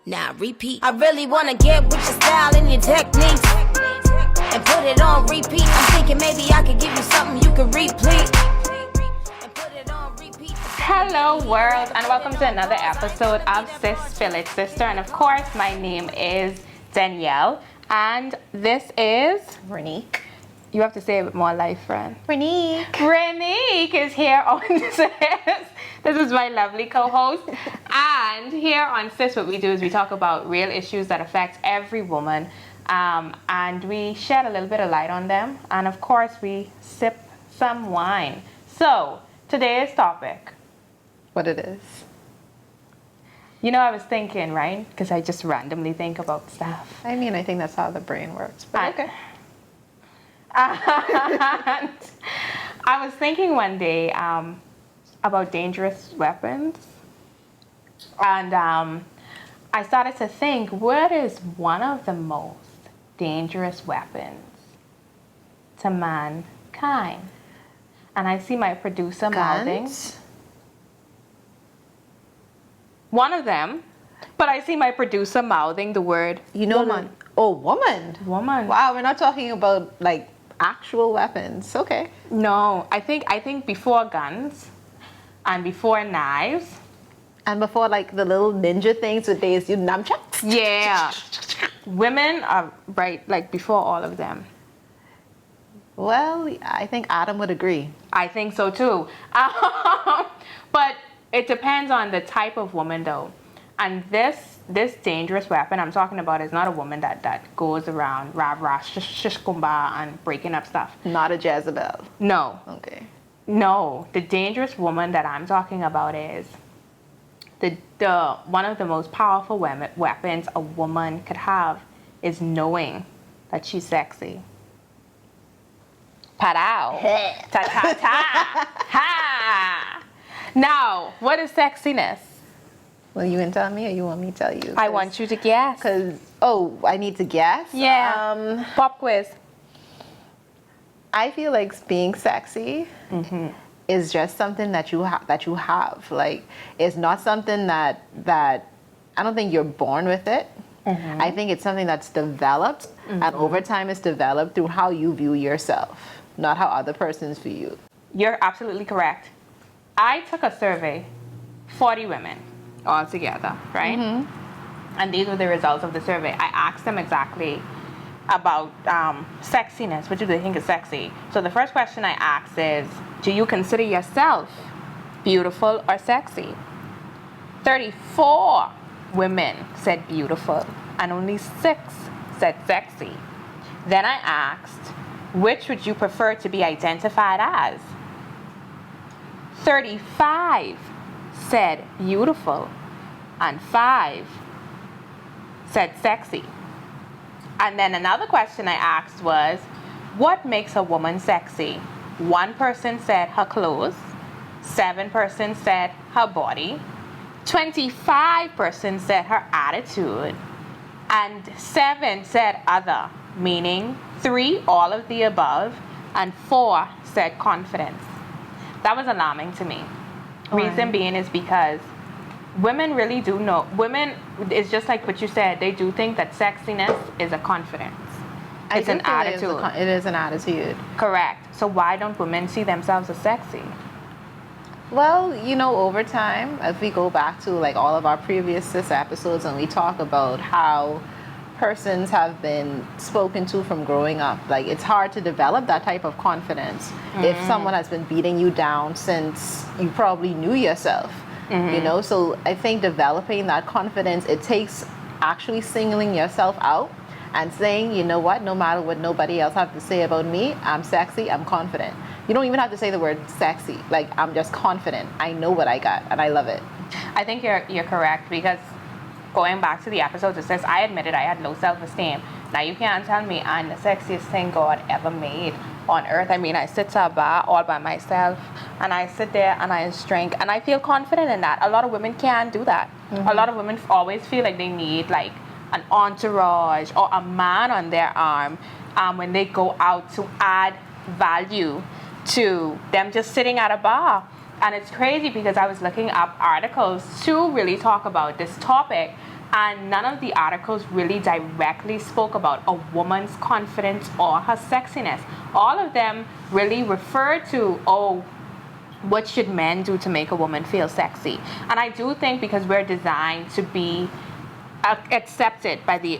Now repeat. I really wanna get with your style and your techniques and put it on repeat. I'm thinking maybe I could give you something you can repeat. Hello world, and welcome to another episode of S.I.S Village Sister. And of course, my name is Danielle, and this is Renique. You have to say it with more life, friend. Renique. Renique is here on S.I.S. This is my lovely co-host. And here on S.I.S, what we do is we talk about real issues that affect every woman. And we shed a little bit of light on them. And of course, we sip some wine. So, today's topic. What it is? You know, I was thinking, right? Because I just randomly think about stuff. I mean, I think that's how the brain works, but okay. And I was thinking one day about dangerous weapons. And I started to think, what is one of the most dangerous weapons to mankind? And I see my producer mouthing. One of them, but I see my producer mouthing the word woman. Woman. Woman. Wow, we're not talking about like actual weapons. Okay. No, I think before guns and before knives. And before like the little ninja things with these nunchucks. Yeah. Women are right, like before all of them. Well, I think Adam would agree. I think so too. But it depends on the type of woman though. And this dangerous weapon I'm talking about is not a woman that goes around rah shish kumba and breaking up stuff. Not a Jezebel. No. Okay. No. The dangerous woman that I'm talking about is the one of the most powerful weapons a woman could have is knowing that she's sexy. Padow. Ta ta ta. Ha. Now, what is sexiness? Well, you can tell me, or you want me to tell you? I want you to guess. I need to guess? Yeah. Pop quiz. I feel like being sexy is just something that you have. Like, it's not something that I don't think you're born with it. I think it's something that's developed, and over time it's developed through how you view yourself, not how other persons view you. You're absolutely correct. I took a survey, 40 women all together, right? And these were the results of the survey. I asked them exactly about sexiness. What do they think is sexy? So the first question I asked is, do you consider yourself beautiful or sexy? 34 women said beautiful, and only 6 said sexy. Then I asked, which would you prefer to be identified as? 35 said beautiful, and 5 said sexy. And then another question I asked was, what makes a woman sexy? 1 person said her clothes, 7 persons said her body, 25% said her attitude, and 7 said other, meaning 3 all of the above, and 4 said confidence. That was alarming to me. Reason being is because women really do know. Women, it's just like what you said, they do think that sexiness is a confidence. It's an attitude. It is an attitude. Correct. So why don't women see themselves as sexy? Well, over time, if we go back to like all of our previous S.I.S episodes and we talk about how persons have been spoken to from growing up, like it's hard to develop that type of confidence if someone has been beating you down since you probably knew yourself. So I think developing that confidence, it takes actually singling yourself out and saying, you know what, no matter what nobody else have to say about me, I'm sexy, I'm confident. You don't even have to say the word sexy. Like, I'm just confident. I know what I got, and I love it. I think you're correct, because going back to the episode, it says I admitted I had low self-esteem. Now you can't tell me I'm the sexiest thing God ever made on earth. I mean, I sit to a bar all by myself, and I sit there and I drink, and I feel confident in that. A lot of women can't do that. A lot of women always feel like they need like an entourage or a man on their arm when they go out to add value to them just sitting at a bar. And it's crazy because I was looking up articles to really talk about this topic, And none of the articles really directly spoke about a woman's confidence or her sexiness. All of them really refer to, oh, what should men do to make a woman feel sexy? And I do think because we're designed to be accepted by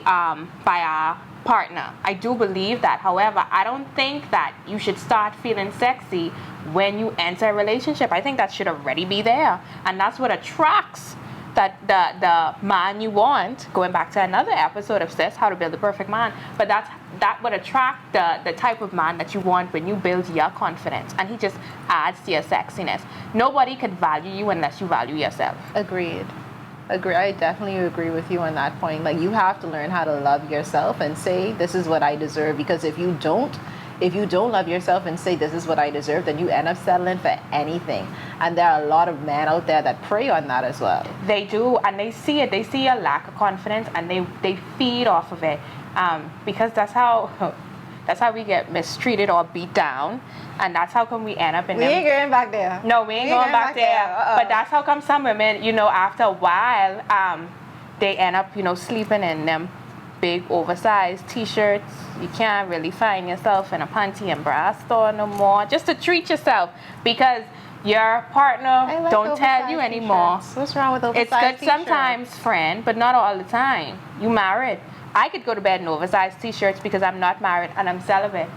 our partner, I do believe that. However, I don't think that you should start feeling sexy when you enter a relationship. I think that should already be there, and that's what attracts that the man you want. Going back to another episode of S.I.S, How to Build the Perfect Man, but that would attract the type of man that you want when you build your confidence, and he just adds to your sexiness. Nobody could value you unless you value yourself. Agreed. I definitely agree with you on that point. Like, you have to learn how to love yourself and say, this is what I deserve. Because if you don't love yourself and say, this is what I deserve, then you end up settling for anything. And there are a lot of men out there that prey on that as well. They do, and they see it. They see a lack of confidence, and they feed off of it, because that's how we get mistreated or beat down, and that's how come we end up in. We ain't going back there. No, we ain't going back there. But that's how come some women, after a while, they end up, sleeping in them big oversized t-shirts. You can't really find yourself in a panty and bra store no more, just to treat yourself, because your partner don't tell you anymore. T-shirts. What's wrong with oversized It's good t-shirts? sometimes, friend, but not all the time. You married. I could go to bed in oversized t-shirts because I'm not married and I'm celibate.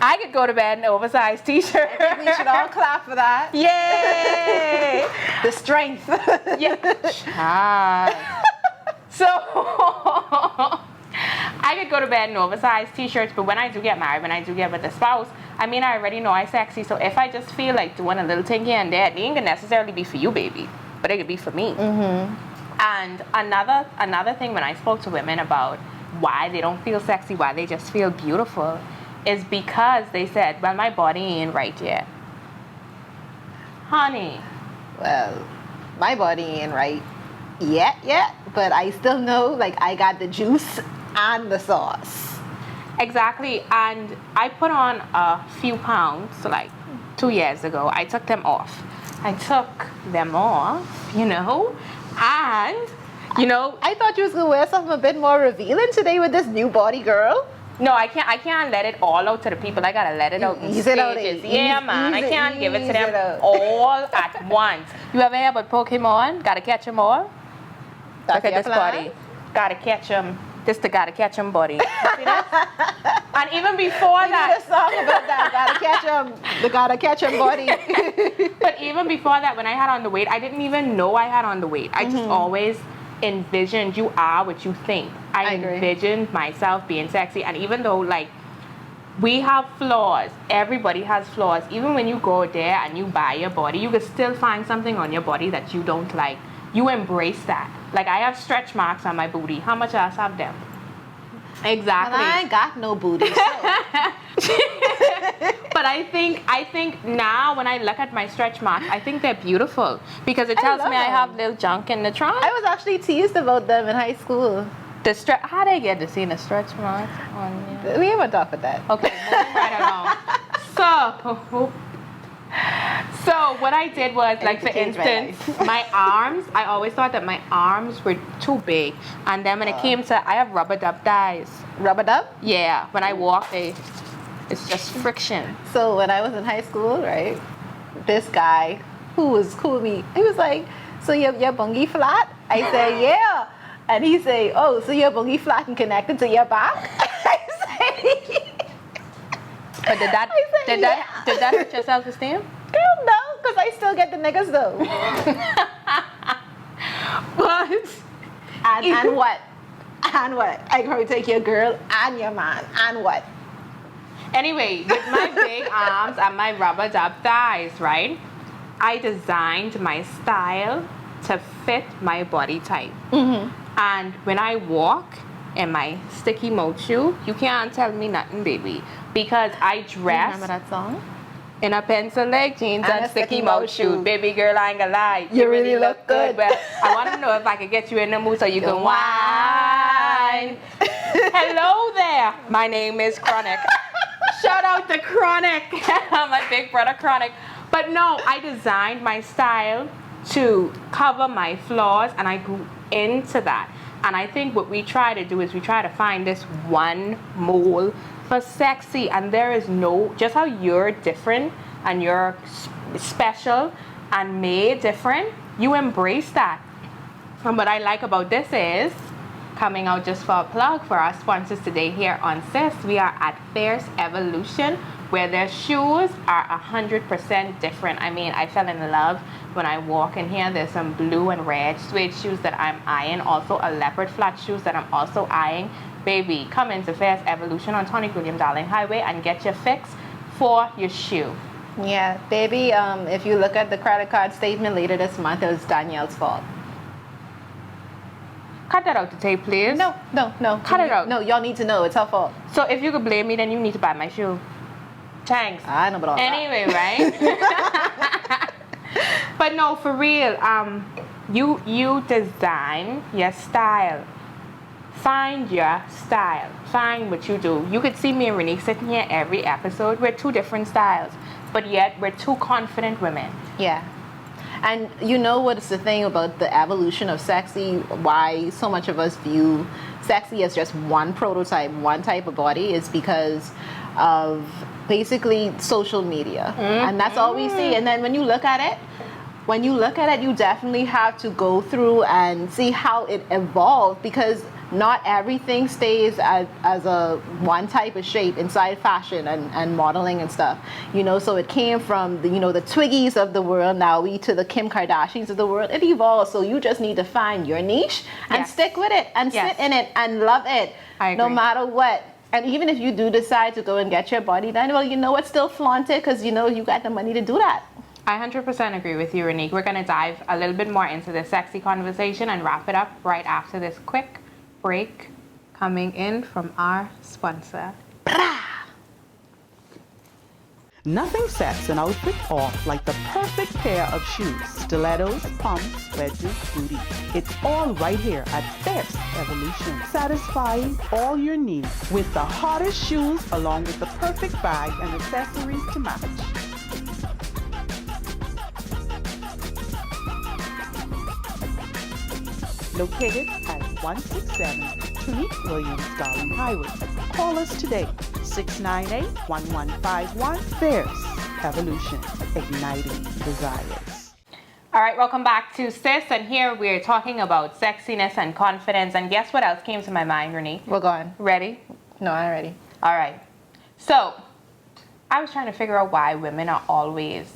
I could go to bed in oversized t-shirt. I think we should all clap for that. Yay! The strength. Yeah. So I could go to bed in oversized t-shirts, but when I do get married, when I do get with a spouse, I already know I'm sexy. So if I just feel like doing a little thing here and there, it ain't gonna necessarily be for you, baby, but it could be for me. Mm-hmm. And another thing, when I spoke to women about why they don't feel sexy, why they just feel beautiful, is because they said, well, my body ain't right yet. Honey. Well, my body ain't right yet, but I still know, like, I got the juice and the sauce. Exactly. And I put on a few pounds, like 2 years ago. I took them off. And, I thought you was gonna wear something a bit more revealing today with this new body, girl. no, I can't let it all out to the people. I gotta let it out in Ease it out, stages. ease- Yeah, ease- man. I ease it- can't give it to ease them it out. all at once. You ever hear about Pokemon? Gotta catch them all? Look at your this plan? body. Gotta catch them. This the gotta catch them body. You see that? And even before We that, did a song about that. Gotta catch 'em body. but even before that, when I had on the weight, I didn't even know I had on the weight. I just always envisioned you are what you think. I agree. envisioned myself being sexy, and even though, like, we have flaws, everybody has flaws. Even when you go there and you buy your body, you can still find something on your body that you don't like. You embrace that. Like, I have stretch marks on my booty. How much else have them? Exactly. Well, I ain't got no booty. So. But I think now when I look at my stretch marks, I think they're beautiful because it tells love me I them. have little junk in the trunk. I was actually teased about them in high school. How they get to see the stretch marks on you? We haven't talked about that. Okay, moving right along. So what I did was, like, for changed my instance, my arms, I always thought that my arms were too big. And then when it came to, I have rubber dub thighs. Rub it up. Yeah, when I walk, it's just friction. So when I was in high school, right, this guy who was cool with me, he was like, so your bungie flat? I said, yeah. And he said, oh, so your bungie flat and connected to your back? I said, But did that hurt your self-esteem? girl, no, because I still get the niggas though. But And what? And what? I can probably take your girl and your man. And what? anyway, with my big arms and my rubber dub thighs, right? I designed my style to fit my body type. And when I walk in my sticky moat shoe, you can't tell me nothing, baby, because I dress Remember that song? in a pencil leg jeans and a sticky moat shoe. Baby girl, I ain't gonna lie. You really look good. Well, I want to know if I could get you in the mood so you can whine. Hello there. My name is Chronic. Shout out to Chronic. My big brother Chronic. But no, I designed my style to cover my flaws, and I grew into that. And I think what we try to do is we try to find this one mold for sexy, and there is no, just how you're different and you're special and made different, you embrace that. And what I like about this is, coming out just for a plug for our sponsors today here on S.I.S, we are at S.I.S Evolution, where their shoes are 100% different. I mean, I fell in love when I walk in here. There's some blue and red suede shoes that I'm eyeing, also a leopard flat shoes that I'm also eyeing. Baby, come into S.I.S Evolution on Tony William Darling Highway and get your fix for your shoe. Yeah, baby, if you look at the credit card statement later this month, it was Danielle's fault. Cut that out the tape, please. No. Cut it out. No, y'all need to know it's her fault. So if you could blame me, then you need to buy my shoe. Thanks. I know about all anyway, right? But no, for real, you design your style. Find your style. Find what you do. You could see me and Renee sitting here every episode. We're two different styles, but yet we're two confident women. Yeah. And you know what's the thing about the evolution of sexy, why so much of us view sexy as just one prototype, one type of body, is because of basically social media. And that's all we see. And then when you look at it, you definitely have to go through and see how it evolved, because not everything stays as a one type of shape inside fashion and modeling and stuff. So it came from the Twiggies of the world, now we to the Kim Kardashians of the world. It evolves, so you just need to find your niche and stick with it and sit in it and love it. I agree. No matter what. And even if you do decide to go and get your body done, well, you know what, still flaunt it, because you got the money to do that. I 100% agree with you, Renique. We're going to dive a little bit more into the sexy conversation and wrap it up right after this quick break coming in from our sponsor. Nothing sets an outfit off like the perfect pair of shoes. Stilettos, pumps, wedges, booties. It's all right here at S.I.S Evolution. Satisfying all your needs with the hottest shoes along with the perfect bag and accessories to match. Located at 167 Tony Williams Darling Highway. Call us today, 698-1151. S.I.S Evolution, igniting desires. All right, welcome back to S.I.S, and here we're talking about sexiness and confidence. And guess what else came to my mind, Renique? We're going. Ready? No, I'm ready. All right. So, I was trying to figure out why women are always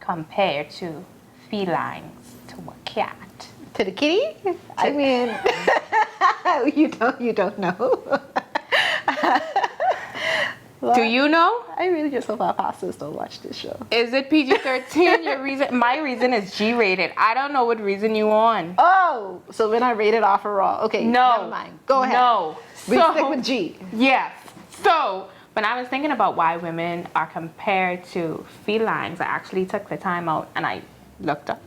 compared to felines, to a cat. To the kitty? I mean, you don't know. Do you know? I really just hope our pastors don't watch this show. Is it PG-13? Your reason? My reason is G-rated. I don't know what reason you on. Oh, so we're not rated off or raw. Okay, No. never mind. Go ahead. No. We stick with G. Yes. So, when I was thinking about why women are compared to felines, I actually took the time out and I looked up.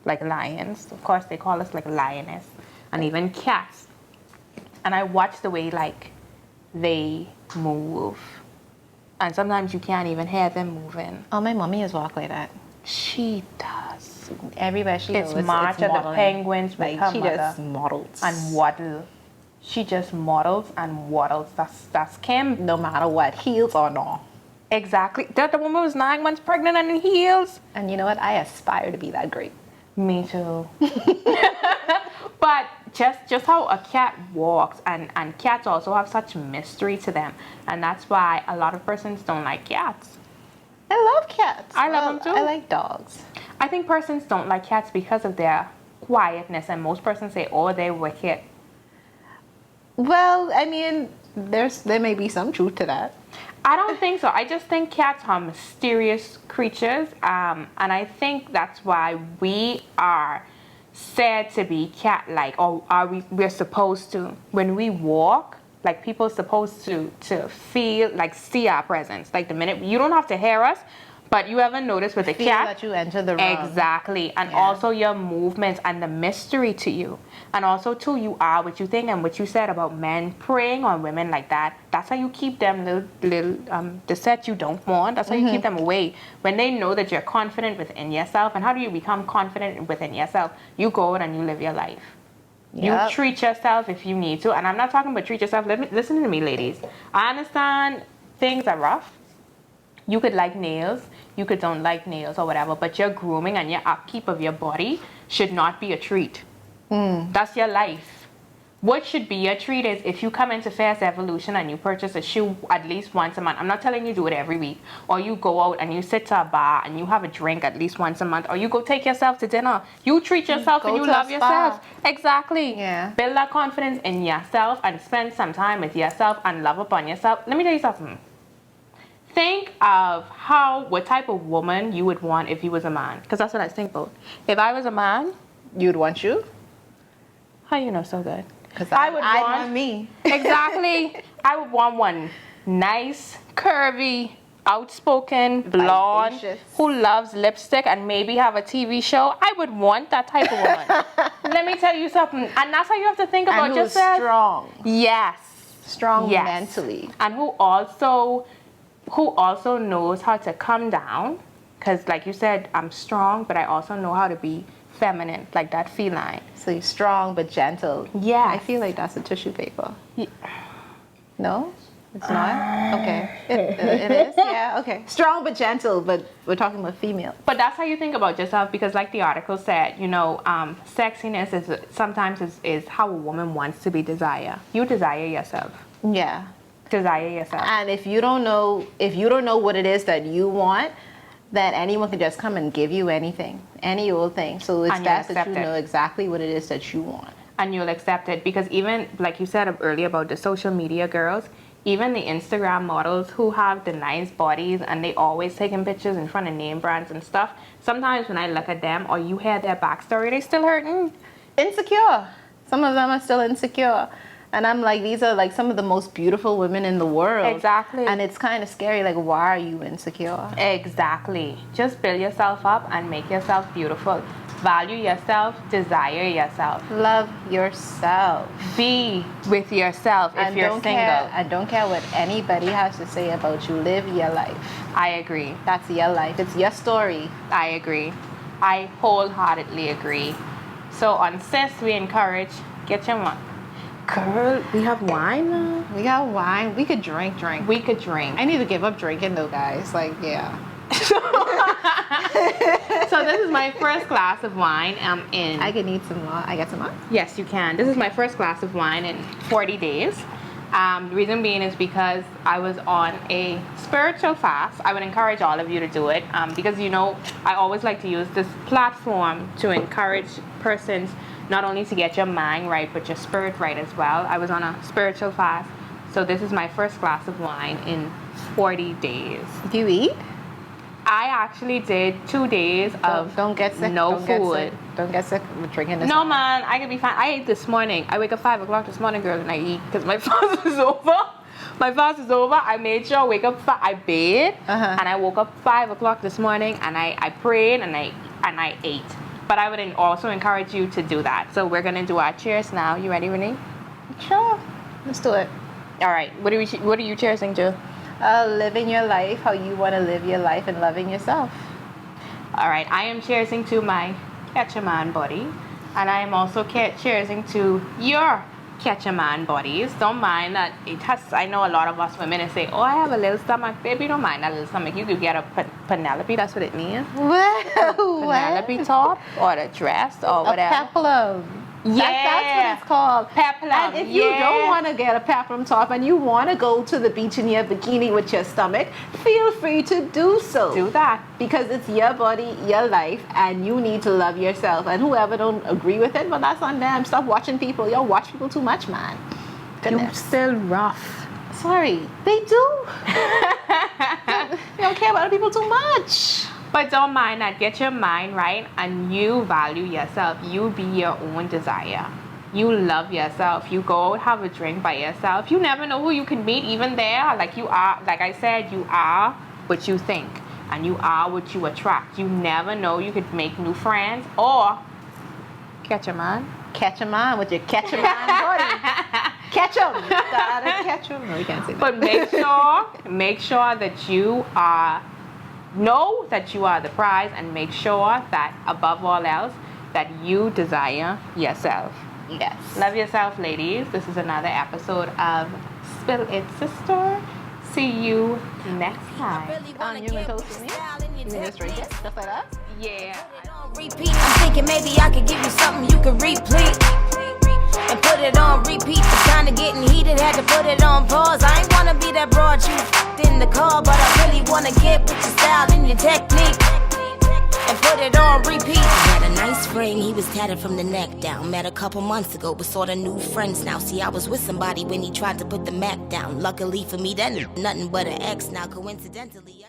Like lions. Of course, they call us like lioness. And even cats. And I watch the way, like, they move. And sometimes you can't even hear them moving. Oh, my mommy is walk like that. She does. Everywhere she goes, It's March of the modeling. Penguins with Like, her she mother. just models. And waddle. She just models and waddles. That's Kim. No matter what, heels or no. Exactly. The woman was 9 months pregnant and in heels. And you know what? I aspire to be that great. Me too. But just how a cat walks, and cats also have such mystery to them, and that's why a lot of persons don't like cats. I love cats. I love them too. I like dogs. I think persons don't like cats because of their quietness, and most persons say, oh, they're wicked. Well, I mean, there may be some truth to that. I don't think so. I just think cats are mysterious creatures, and I think that's why we are said to be cat-like, or we're supposed to. When we walk, like, people are supposed to feel, like, see our presence. Like, the minute, you don't have to hear us, But you ever notice with the Feel cat? that you enter the room. Exactly. And Yeah. also your movements and the mystery to you. And also too, you are what you think, and what you said about men preying on women like that. That's how you keep them little the set you don't want. That's how you keep them away. When they know that you're confident within yourself. And how do you become confident within yourself? You go out and you live your life. Yep. You treat yourself if you need to. And I'm not talking about treat yourself. Listen to me, ladies. I understand things are rough. You could like nails, you could don't like nails or whatever, but your grooming and your upkeep of your body should not be a treat. That's your life. What should be your treat is if you come into Fast Evolution and you purchase a shoe at least once a month. I'm not telling you do it every week. Or you go out and you sit to a bar and you have a drink at least once a month. Or you go take yourself to dinner. You treat yourself and you love yourself. Exactly. Yeah. Build that confidence in yourself and spend some time with yourself and love upon yourself. Let me tell you something. Think of what type of woman you would want if you was a man. Because that's what I think about. If I was a man, You'd want you? how you know so good? Because I would I'd want- want me. Exactly. I would want one nice, curvy, outspoken, blonde, Vivacious. who loves lipstick and maybe have a TV show. I would want that type of woman. Let me tell you something. And that's how you have to think about And who's yourself. strong. Yes. Strong Yes. mentally. And who also knows how to come down, because like you said, I'm strong, but I also know how to be feminine, like that feline. So you're strong but gentle. Yes. I feel like that's a tissue paper. Ye- No? It's not? Okay. It is? Yeah, okay. Strong but gentle, but we're talking about female. But that's how you think about yourself, because like the article said, sexiness is sometimes how a woman wants to be desired. You desire yourself. Yeah. Desire yourself. And if you don't know what it is that you want, then anyone can just come and give you anything, any old thing. So it's And you'll best that you accept it. know exactly what it is that you want. And you'll accept it, because even like you said earlier about the social media girls, even the Instagram models who have the nice bodies and they always taking pictures in front of name brands and stuff, sometimes when I look at them or you hear their backstory, they still hurting. Insecure. Some of them are still insecure. And I'm like, these are like some of the most beautiful women in the world. Exactly. And it's kind of scary. Like, why are you insecure? Exactly. Just build yourself up and make yourself beautiful. Value yourself, desire yourself. Love yourself. Be with yourself if you're single. And don't care what anybody has to say about you. Live your life. I agree. That's your life. It's your story. I agree. I wholeheartedly agree. So on S.I.S, we encourage, get your wine. Girl, we have wine now. We got wine. We could drink. We could drink. I need to give up drinking though, guys. Like, yeah. So this is my first glass of wine. I can need some more. I got some more? Yes, you can. This is my first glass of wine in 40 days. The reason being is because I was on a spiritual fast. I would encourage all of you to do it because, I always like to use this platform to encourage persons not only to get your mind right, but your spirit right as well. I was on a spiritual fast. So this is my first glass of wine in 40 days. Do you eat? I actually did 2 days of Don't get sick. no Don't get food. sick. Don't get sick with drinking this. No, man, I could be fine. I ate this morning. I wake up 5 o'clock this morning, girl, and I eat because my fast is over. My fast is over. I made sure I wake up. I bathed, and I woke up 5 o'clock this morning, and I prayed and I ate. But I would also encourage you to do that. So we're gonna do our cheers now. You ready, Renee? Sure. Let's do it. All right. What are you cheersing, Jill? Living your life how you want to live your life and loving yourself. All right. I am cheersing to my Catch a Man body, and I am also cheersing to your Catch a Man bodies. Don't mind that it has. I know a lot of us women say, "Oh, I have a little stomach." Baby, don't mind that little stomach. You could get a Penelope. That's what it means. Penelope top or the dress or whatever. A peplum. Yeah. That's what it's called. Peplum. And if you don't want to get a peplum top and you want to go to the beach in your bikini with your stomach, feel free to do so. Do that. Because it's your body, your life, and you need to love yourself. And whoever don't agree with it, well, that's on them. Stop watching people. Y'all watch people too much, man. You're Goodness. still rough. Sorry. They do. They don't care about people too much. But don't mind that. Get your mind right and you value yourself. You be your own desire. You love yourself. You go have a drink by yourself. You never know who you can meet even there. Like you are, like I said, you are what you think. and you are what you attract. You never know. You could make new friends or catch a man. Catch a man with your catch a man body. Catch him. Gotta catch him. No, you can't say that. But make sure that you know that you are the prize, and make sure that above all else that you desire yourself. Yes. Love yourself, ladies. This is another episode of Spill It, Sister. See you next time. You gonna toast with me? You mean just drink it? Stuff like that? Yeah. Repeat. I'm thinking maybe I could give you something you could replete and put it on repeat. It's kinda getting heated, had to put it on pause. I ain't wanna be that broad you in the car, but I really wanna get with your style and your technique and put it on repeat. Had a nice ring, he was tatted from the neck down. Met a couple months ago, but sorta new friends now. See, I was with somebody when he tried to put the Mac down. Luckily for me, that nothing but an ex now. Coincidentally,